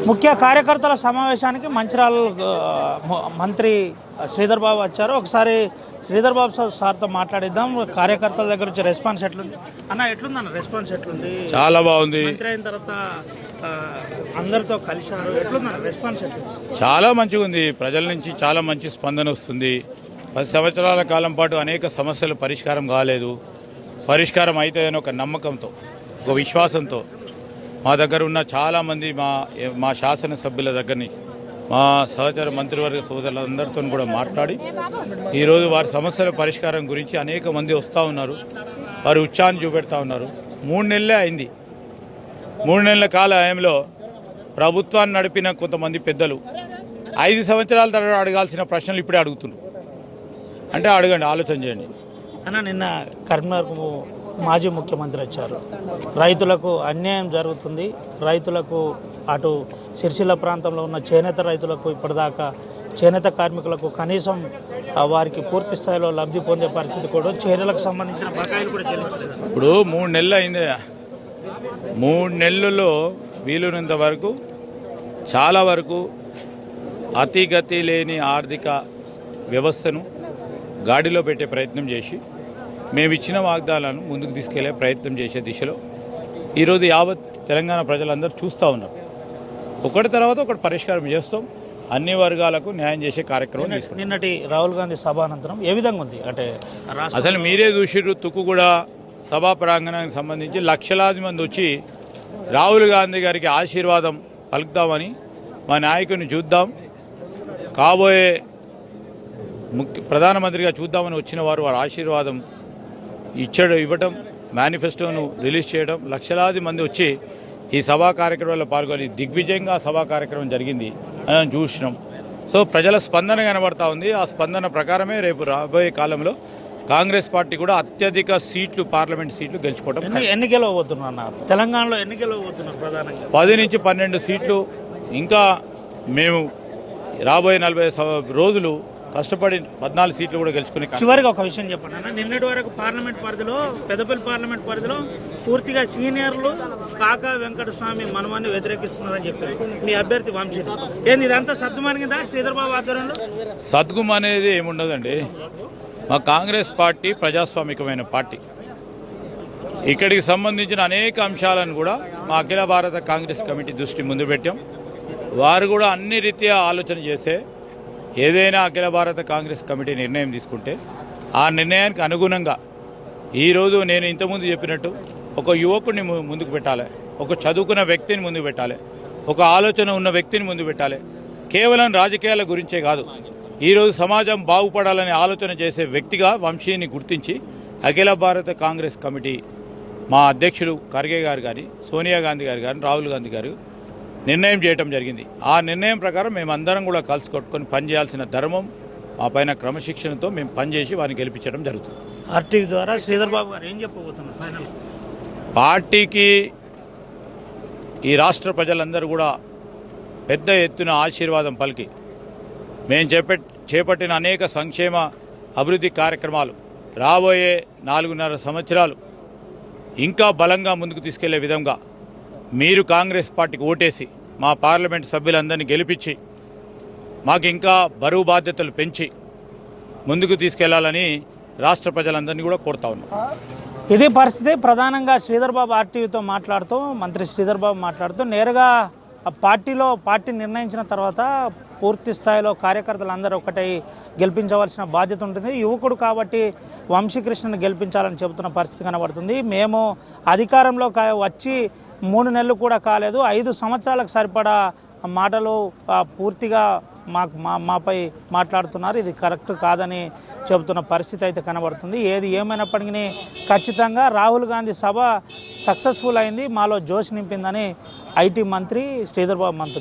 ముఖ్య కార్యకర్తల సమావేశానికి మంచిర్యాల మంత్రి శ్రీధర్ బాబు వచ్చారు. ఒకసారి శ్రీధర్ బాబు సార్తో మాట్లాడిద్దాం. కార్యకర్తల దగ్గర నుంచి రెస్పాన్స్ ఎట్లుంది అన్న? ఎట్లుంది అన్న రెస్పాన్స్? ఎట్లుంది? చాలా బాగుంది. మంత్రి అయిన తర్వాత అందరితో కలిశారు. ఎట్లుంది అన్న రెస్పాన్స్? ఎట్లుంది? చాలా మంచిగా ఉంది. ప్రజల నుంచి చాలా మంచి స్పందన వస్తుంది. 10 సంవత్సరాల కాలం పాటు అనేక సమస్యలు పరిష్కారం కాలేదు. పరిష్కారం అవుతాయని ఒక నమ్మకంతో, ఒక విశ్వాసంతో మా దగ్గర ఉన్న చాలామంది మా శాసనసభ్యుల దగ్గరని, మా సహచర మంత్రివర్గ సోదరులందరితో కూడా మాట్లాడి ఈరోజు వారి సమస్యల పరిష్కారం గురించి అనేక మంది వస్తూ ఉన్నారు. వారు ఉత్సాహాన్ని చూపెడతా ఉన్నారు. 3 నెలలే అయింది. 3 నెలల కాలంలో ప్రభుత్వాన్ని నడిపిన కొంతమంది పెద్దలు 5 సంవత్సరాల తర్వాత అడగాల్సిన ప్రశ్నలు ఇప్పుడే అడుగుతున్నారు. అంటే అడగండి, ఆలోచన చేయండి అన్న. నిన్న కరీంనగర్కు మాజీ ముఖ్యమంత్రి వచ్చారు. రైతులకు అన్యాయం జరుగుతుంది. రైతులకు అటు సిరిసిల్ల ప్రాంతంలో ఉన్న చేనేత రైతులకు ఇప్పటిదాకా చేనేత కార్మికులకు కనీసం వారికి పూర్తి స్థాయిలో లబ్ధి పొందే పరిస్థితి కూడా, చర్యలకు సంబంధించిన బకాయిలు కూడా చెల్లించలేదు. ఇప్పుడు 3 నెలలు అయింది. 3 నెలల్లో వీలున్నంత వరకు చాలా వరకు అతిగతి లేని ఆర్థిక వ్యవస్థను గాడిలో పెట్టే ప్రయత్నం చేసి మేము ఇచ్చిన వాగ్దానాలను ముందుకు తీసుకెళ్లే ప్రయత్నం చేసే దిశలో ఈరోజు యావత్ తెలంగాణ ప్రజలందరూ చూస్తూ ఉన్నారు. ఒకటి తర్వాత ఒకటి పరిష్కారం చేస్తాం. అన్ని వర్గాలకు న్యాయం చేసే కార్యక్రమం తీసుకుంటాం. నిన్నటి రాహుల్ గాంధీ సభ అనంతరం ఏ విధంగా ఉంది అంటే అసలు మీరే చూసిర్రు. తుక్కుగూడ సభా ప్రాంగణానికి సంబంధించి లక్షలాది మంది వచ్చి రాహుల్ గాంధీ గారికి ఆశీర్వాదం పలుకుదామని, మా నాయకుని చూద్దాం, కాబోయే ప్రధానమంత్రిగా చూద్దామని వచ్చిన వారు ఆశీర్వాదం ఇవ్వడం, మేనిఫెస్టోను రిలీజ్ చేయడం, లక్షలాది మంది వచ్చి ఈ సభా కార్యక్రమంలో పాల్గొని దిగ్విజయంగా సభా కార్యక్రమం జరిగింది అని చూసినాం. సో ప్రజల స్పందన కనబడతా ఉంది. ఆ స్పందన ప్రకారమే రేపు రాబోయే కాలంలో కాంగ్రెస్ పార్టీ కూడా అత్యధిక సీట్లు, పార్లమెంట్ సీట్లు గెలుచుకోవడం. ఎన్ని గెలవబోతున్నారు తెలంగాణలో? ఎన్ని గెలవబోతున్నారు? ప్రధానంగా 10 నుంచి 12 సీట్లు. ఇంకా మేము రాబోయే 40 రోజులు కష్టపడి 14 సీట్లు కూడా గెలుచుకుని. చివరిగా ఒక విషయం చెప్పండి అన్న. నిన్నటి వరకు పార్లమెంట్ పరిధిలో, పెద్దపల్లి పార్లమెంట్ పరిధిలో పూర్తిగా సీనియర్లు కాకా వెంకటస్వామి మనవాన్ని వ్యతిరేకిస్తున్నారని చెప్పారు మీ అభ్యర్థి వంశీ. ఏంది ఇదంతా సద్దుమణిగిందా శ్రీధర్ బాబు ఆధ్వర్యంలో? సద్గుమ అనేది ఏముండదండి. మా కాంగ్రెస్ పార్టీ ప్రజాస్వామికమైన పార్టీ. ఇక్కడికి సంబంధించిన అనేక అంశాలను కూడా మా అఖిల భారత కాంగ్రెస్ కమిటీ దృష్టి ముందు పెట్టాం. వారు కూడా అన్ని రీత్యా ఆలోచన చేసే ఏదైనా అఖిల భారత కాంగ్రెస్ కమిటీ నిర్ణయం తీసుకుంటే ఆ నిర్ణయానికి అనుగుణంగా ఈరోజు నేను ఇంతకుముందు చెప్పినట్టు ఒక యువకుడిని ముందుకు పెట్టాలి, ఒక చదువుకున్న వ్యక్తిని ముందుకు పెట్టాలి, ఒక ఆలోచన ఉన్న వ్యక్తిని ముందు పెట్టాలి. కేవలం రాజకీయాల గురించే కాదు, ఈరోజు సమాజం బాగుపడాలనే ఆలోచన చేసే వ్యక్తిగా వంశీని గుర్తించి అఖిల భారత కాంగ్రెస్ కమిటీ మా అధ్యక్షుడు ఖర్గే గారు కానీ, సోనియా గాంధీ గారు కానీ, రాహుల్ గాంధీ గారు నిర్ణయం చేయడం జరిగింది. ఆ నిర్ణయం ప్రకారం మేమందరం కూడా కలిసి కొట్టుకొని పనిచేయాల్సిన ధర్మం మా పైన క్రమశిక్షణతో మేము పనిచేసి వారిని గెలిపించడం జరుగుతుంది. ఆర్టీవీ ద్వారా శ్రీధర్ బాబు గారు ఏం చెప్పబోతున్నారు ఫైనల్? పార్టీకి ఈ రాష్ట్ర ప్రజలందరూ కూడా పెద్ద ఎత్తున ఆశీర్వాదం పలికి మేము చేపట్టిన అనేక సంక్షేమ అభివృద్ధి కార్యక్రమాలు రాబోయే 4.5 సంవత్సరాలు ఇంకా బలంగా ముందుకు తీసుకెళ్లే విధంగా మీరు కాంగ్రెస్ పార్టీకి ఓటేసి మా పార్లమెంట్ సభ్యులందరినీ గెలిపించి మాకు ఇంకా బరువు బాధ్యతలు పెంచి ముందుకు తీసుకెళ్లాలని రాష్ట్ర ప్రజలందరినీ కూడా కోరుతా ఉన్నాం. ఇది పరిస్థితి. ప్రధానంగా శ్రీధర్ బాబు ఆర్టీవీతో మాట్లాడుతూ, మంత్రి శ్రీధర్ బాబు మాట్లాడుతూ నేరుగా పార్టీ నిర్ణయించిన తర్వాత పూర్తి స్థాయిలో కార్యకర్తలందరూ ఒకటై గెలిపించవలసిన బాధ్యత ఉంటుంది. యువకుడు కాబట్టి వంశీకృష్ణను గెలిపించాలని చెబుతున్న పరిస్థితి కనబడుతుంది. మేము అధికారంలో వచ్చి 3 నెలలు కూడా కాలేదు, 5 సంవత్సరాలకు సరిపడా మాటలు పూర్తిగా మాపై మాట్లాడుతున్నారు. ఇది కరెక్ట్ కాదని చెబుతున్న పరిస్థితి అయితే కనబడుతుంది. ఏది ఏమైనప్పటికీ ఖచ్చితంగా రాహుల్ గాంధీ సభ సక్సెస్ఫుల్ అయింది, మాలో జోష్ నింపిందని ఐటీ మంత్రి శ్రీధర్ బాబు మంత్రి